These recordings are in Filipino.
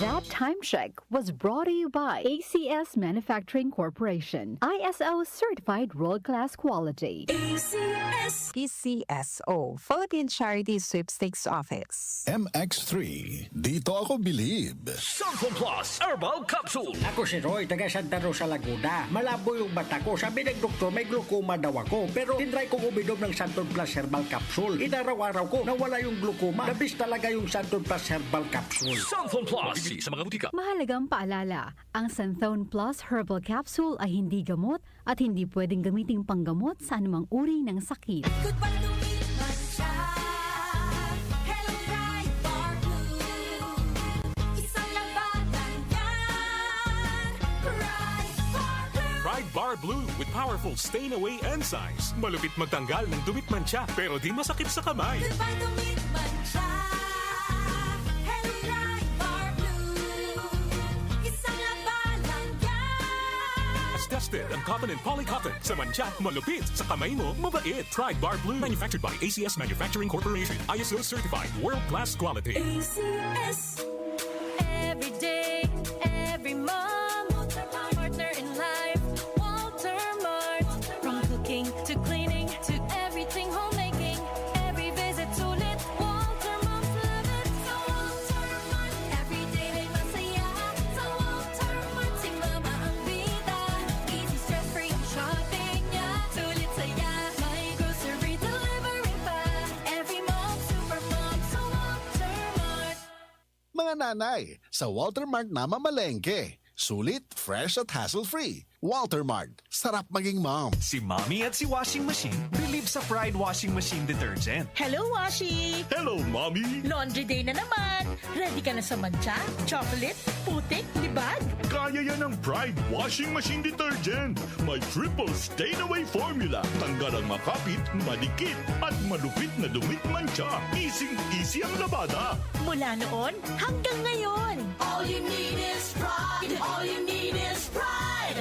That time check was brought to you by ACS Manufacturing Corporation, ISO certified world-class quality. PCSO, Philippine Charity Sweepstakes Office. MX3, dito ako bilib. Santon Plus Herbal Capsule. Ako si Roy, taga Santa Rosa, Laguna. Malabo yung mata ko. Sabi ng doktor, may glaucoma daw ako. Pero tinry kong uminom ng Santon Plus Herbal Capsule. Inaraw-araw ko, nawala yung glaucoma. Nabis talaga yung Santon Plus Herbal Capsule. Santon Plus. Bibili sa mga butika. Mahalagang paalala, ang Santhone Plus Herbal Capsule ay hindi gamot at hindi pwedeng gamiting panggamot sa anumang uri ng sakit. Goodbye to me, Mancha. Hello, bright bar blue. Isang labanan yan. Bright bar blue. Pride Bar Blue with powerful stain-away enzymes. Malupit magtanggal ng dumit mancha pero di masakit sa kamay. Goodbye to me, Mancha. Hello, bright bar blue. Isang labanan yan. As tested ang cotton and polycotton. Sa mancha, malupit. Sa kamay mo, mabait. Pride Bar Blue. Manufactured by ACS Manufacturing Corporation. ISO certified. World-class quality. ACS. Every day, every mom, partner in life, Walter Mart. From cooking to cleaning to everything homemaking, every visit sulit, Walter Moms love it. Sa Walter Mart, every day may masaya. Sa Walter Mart, si mama ang bida. Easy stress-free ang shopping niya. Sulit saya, may grocery delivery pa. Every mom, super mom, sa Walter Mart. Mga nanay, sa Walter Mart na mamalengke. Sulit, fresh at hassle-free. Walter Mart, sarap maging mom. Si Mommy at si Washing Machine believe sa Pride Washing Machine Detergent. Hello, Washi! Hello, Mommy! Laundry day na naman! Ready ka na sa mancha, chocolate, putik, libag? Kaya yan ang Pride Washing Machine Detergent. May triple stain-away formula. Tanggal ang makapit, madikit, at malupit na dumit mancha. Easy ang labada. Mula noon hanggang ngayon! All you need is pride. All you need is pride.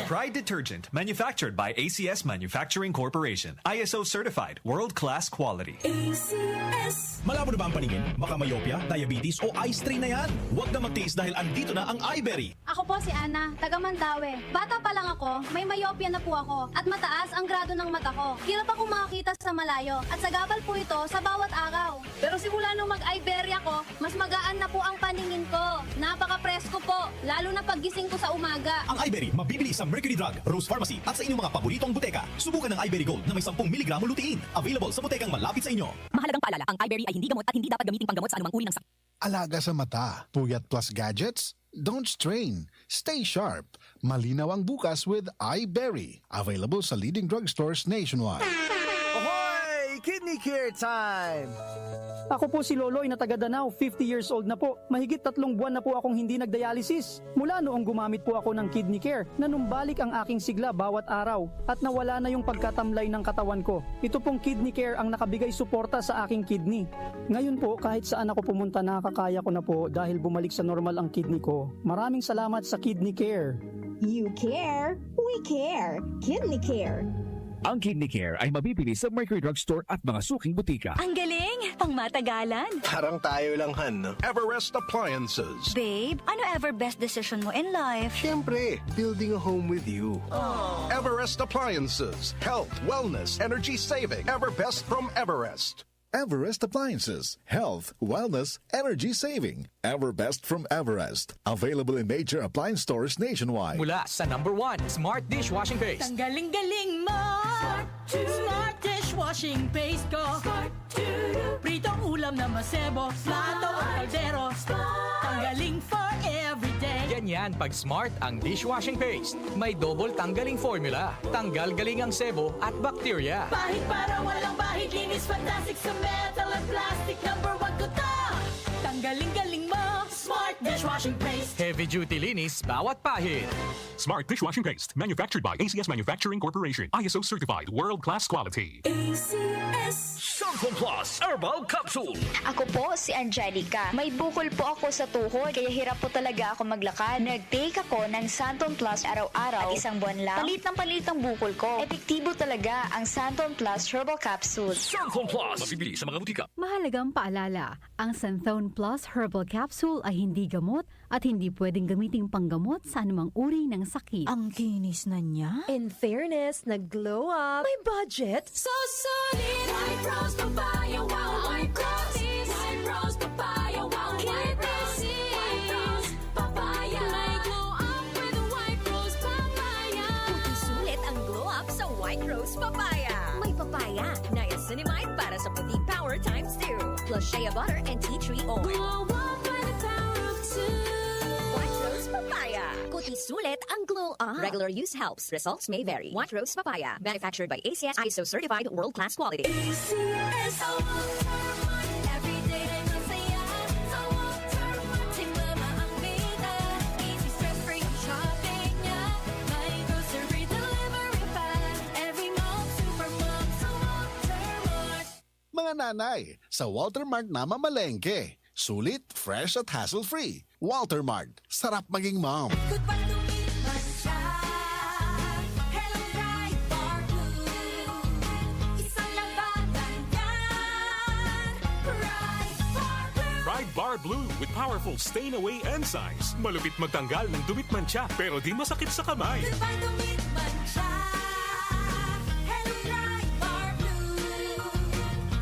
Pride Detergent, manufactured by ACS Manufacturing Corporation. ISO certified, world-class quality. ACS. Malabo na ba ang paningin? Baka myopia, diabetes o eye strain na yan? Huwag na magtiis dahil andito na ang iBerry. Ako po si Ana, taga Mandaue. Bata pa lang ako, may myopia na po ako at mataas ang grado ng mata ko. Hirap akong makakita sa malayo at sagabal po ito sa bawat araw. Pero simula nung mag-iBerry ako, mas magaan na po ang paningin ko. Napaka-presko po, lalo na paggising ko sa umaga. Ang iBerry, mabibili sa Mercury Drug, Rose Pharmacy at sa inyong mga paboritong buteka. Subukan ng iBerry Gold na may 10 mg lutein. Available sa butekang malapit sa inyo. Mahalagang paalala, ang iBerry ay hindi gamot at hindi dapat gamiting panggamot sa anumang uri ng sakit. Alaga sa mata, puyat plus gadgets? Don't strain. Stay sharp. Malinaw ang bukas with iBerry. Available sa leading drugstores nationwide. Ahoy! Kidney Care time! Ako po si Loloy na taga Danau, 50 years old na po. Mahigit 3 buwan na po akong hindi nagdialysis. Mula noong gumamit po ako ng Kidney Care, nanumbalik ang aking sigla bawat araw at nawala na yung pagkatamlay ng katawan ko. Ito pong Kidney Care ang nakabigay suporta sa aking kidney. Ngayon po, kahit saan ako pumunta, nakakaya ko na po dahil bumalik sa normal ang kidney ko. Maraming salamat sa Kidney Care. You care, we care. Kidney Care. Ang Kidney Care ay mabibili sa Mercury Drugstore at mga suking butika. Ang galing! Pangmatagalan! Parang tayo lang, Han, no? Everest Appliances. Babe, ano ever best decision mo in life? Siyempre, building a home with you. Everest Appliances. Health, wellness, energy saving. Everbest from Everest. Everest Appliances. Health, wellness, energy saving. Everbest from Everest. Available in major appliance stores nationwide. Mula sa #1 Smart Dishwashing Paste. Ang galing-galing mo! Smart dishwashing paste ko. Pritong ulam na masebo. Plato o kaldero. Tanggaling for everyday. Ganyan pag Smart ang dishwashing paste. May double tanggaling formula. Tanggal galing ang sebo at bakterya. Bahid para walang bahid, linis fantastic sa metal at plastic. #1 ko to. Tanggaling-galing mo. Smart dishwashing paste. Heavy duty linis bawat pahid. Smart Dishwashing Paste. Manufactured by ACS Manufacturing Corporation. ISO certified. World-class quality. ACS. Santon Plus Herbal Capsule. Ako po si Angelica. May bukol po ako sa tuhod, kaya hirap po talaga ako maglakad. Nag-take ako ng Santon Plus araw-araw at isang buwan lang. Palit ang bukol ko. Epektibo talaga ang Santon Plus Herbal Capsule. Santon Plus. Mabibili sa mga butika. Mahalagang paalala, ang Santhone Plus Herbal Capsule ay hindi gamot gamot at hindi pwedeng gamiting panggamot sa anumang uri ng sakit. Ang kinis na niya. In fairness, nag-glow up. May budget. So solid. White Rose Papaya, wow, White Rose. White Rose Papaya, wow, White Rose. White Rose Papaya. May glow up with White Rose Papaya. Puti sulit ang glow up sa White Rose Papaya. May papaya, niacinamide para sa puti power times 2. Plus shea butter and tea tree oil. Glow up with the power of 2. White Rose Papaya. Puti sulit ang glow up. Regular use helps. Results may vary. White Rose Papaya. Manufactured by ACS ISO certified world-class quality. ACS, sa Walter Mart. Everyday ay masaya. Sa Walter Mart. Tingnan ang bida. Easy stress-free ang shopping niya. May grocery delivery pa. Every mall, supermall. Sa Walter Mart. Mga nanay, sa Walter Mart na mamalengke. Sulit, fresh at hassle-free. Walter Mart, sarap maging mom. Goodbye to me, Mancha. Hello, Bright Bar Blue. Isang labanan yan. Bright Bar Blue. Pride Bar Blue with powerful stain-away enzymes. Malupit magtanggal ng dumit mancha pero di masakit sa kamay. Goodbye to me, Mancha. Hello, Bright Bar Blue.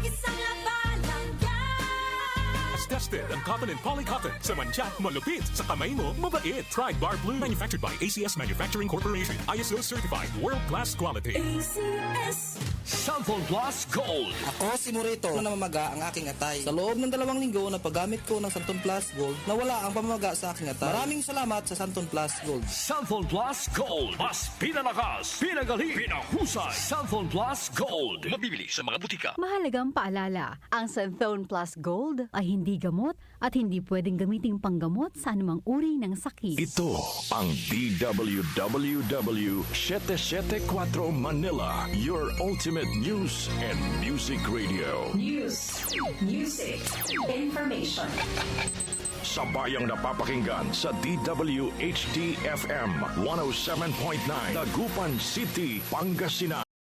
Isang labanan yan. As tested ang cotton and polycotton. Sa mancha, malupit. Sa kamay mo, mabait. Pride Bar Blue. Manufactured by ACS Manufacturing Corporation. ISO certified. World-class quality. ACS. Santon Plus Gold. Ako si Morito na namamaga ang aking atay. Sa loob ng 2 linggo na paggamit ko ng Santon Plus Gold, nawala ang pamamaga sa aking atay. Maraming salamat sa Santon Plus Gold. Santon Plus Gold. Mas pinalakas, pinagaling, pinahusay. Santon Plus Gold. Mabibili sa mga butika. Mahalagang paalala, ang Santhone Plus Gold ay hindi gamot at hindi pwedeng gamiting panggamot sa anumang uri ng sakit. Ito ang DWWW 774 Manila, your ultimate news and music radio. News, music, information. Sabayang napapakinggan sa DWHD-FM 107.9 Dagupan City, Pangasinan.